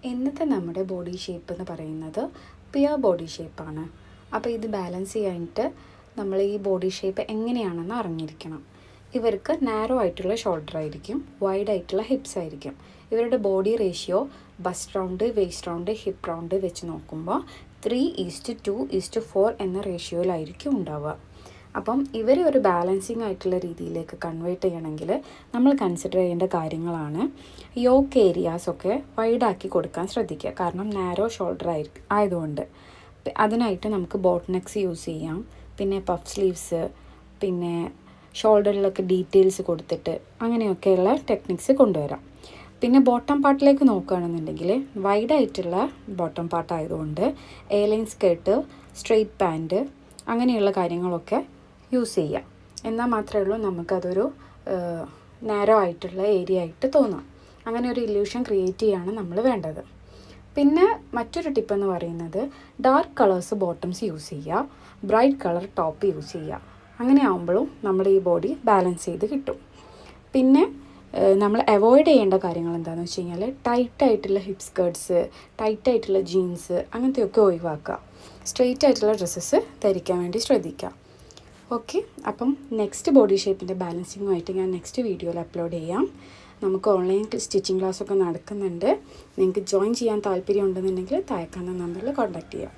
ഇന്നത്തെ നമ്മുടെ body shape എന്ന് പറയുന്നത് പിയർ ബോഡി ഷേപ്പാണ്. അപ്പോൾ ഇത് ബാലൻസ് ചെയ്യാനായിട്ട് നമ്മൾ ഈ ബോഡി ഷേപ്പ് എങ്ങനെയാണെന്ന് അറിഞ്ഞിരിക്കണം. ഇവർക്ക് നാരോ ആയിട്ടുള്ള ഷോൾഡർ ആയിരിക്കും, വൈഡ് ആയിട്ടുള്ള ഹിപ്സ് ആയിരിക്കും. ഇവരുടെ body ratio bust round, waist round, hip round വെച്ച് നോക്കുമ്പോൾ 3:2:4 എന്ന റേഷ്യോയിലായിരിക്കും ഉണ്ടാവുക. അപ്പം ഇവരെ ഒരു ബാലൻസിങ് ആയിട്ടുള്ള രീതിയിലേക്ക് കൺവേർട്ട് ചെയ്യണമെങ്കിൽ നമ്മൾ കൺസിഡർ ചെയ്യേണ്ട കാര്യങ്ങളാണ്. യോക്ക് ഏരിയാസൊക്കെ വൈഡാക്കി കൊടുക്കാൻ ശ്രദ്ധിക്കുക, കാരണം നാരോ ഷോൾഡർ ആയതുകൊണ്ട്. അതിനായിട്ട് നമുക്ക് ബോട്ട് നെക്സ് യൂസ് ചെയ്യാം, പിന്നെ പഫ് സ്ലീവ്സ്, പിന്നെ ഷോൾഡറിലൊക്കെ ഡീറ്റെയിൽസ് കൊടുത്തിട്ട് അങ്ങനെയൊക്കെയുള്ള ടെക്നിക്സ് കൊണ്ടുവരാം. പിന്നെ ബോട്ടം പാർട്ടിലേക്ക് നോക്കുകയാണെന്നുണ്ടെങ്കിൽ വൈഡായിട്ടുള്ള ബോട്ടം പാർട്ട് ആയതുകൊണ്ട് എയർലൈൻ സ്കേർട്ട്, സ്ട്രെയിറ്റ് പാൻറ്റ് അങ്ങനെയുള്ള കാര്യങ്ങളൊക്കെ യൂസ് ചെയ്യാം. എന്നാൽ മാത്രമേ ഉള്ളൂ നമുക്കതൊരു നാരോ ആയിട്ടുള്ള ഏരിയ ആയിട്ട് തോന്നാം. അങ്ങനെ ഒരു ഇല്യൂഷൻ ക്രിയേറ്റ് ചെയ്യാണ് നമ്മൾ വേണ്ടത്. പിന്നെ മറ്റൊരു ടിപ്പ് എന്ന് പറയുന്നത് ഡാർക്ക് കളേഴ്സ് ബോട്ടംസ് യൂസ് ചെയ്യുക, ബ്രൈറ്റ് കളർ ടോപ്പ് യൂസ് ചെയ്യുക. അങ്ങനെ ആകുമ്പോഴും നമ്മുടെ ഈ ബോഡി ബാലൻസ് ചെയ്ത് കിട്ടും. പിന്നെ നമ്മൾ അവോയ്ഡ് ചെയ്യേണ്ട കാര്യങ്ങൾ എന്താണെന്ന് വെച്ച് കഴിഞ്ഞാൽ ടൈറ്റായിട്ടുള്ള ഹിപ്പ് സ്കേർട്ട്സ്, ടൈറ്റായിട്ടുള്ള ജീൻസ് അങ്ങനത്തെയൊക്കെ ഒഴിവാക്കുക. സ്ട്രെയിറ്റ് ആയിട്ടുള്ള ഡ്രസ്സസ് ധരിക്കാൻ വേണ്ടി ശ്രദ്ധിക്കുക. ഓക്കെ, അപ്പം നെക്സ്റ്റ് ബോഡി ഷേപ്പിൻ്റെ ബാലൻസിങ്ങുമായിട്ട് ഞാൻ നെക്സ്റ്റ് വീഡിയോയിൽ അപ്ലോഡ് ചെയ്യാം. നമുക്ക് ഓൺലൈൻ സ്റ്റിച്ചിങ് ക്ലാസ്സൊക്കെ നടക്കുന്നുണ്ട്. നിങ്ങൾക്ക് ജോയിൻ ചെയ്യാൻ താല്പര്യം ഉണ്ടെന്നുണ്ടെങ്കിൽ താഴെ കാണുന്ന നമ്പറിൽ കോൺടാക്റ്റ് ചെയ്യാം.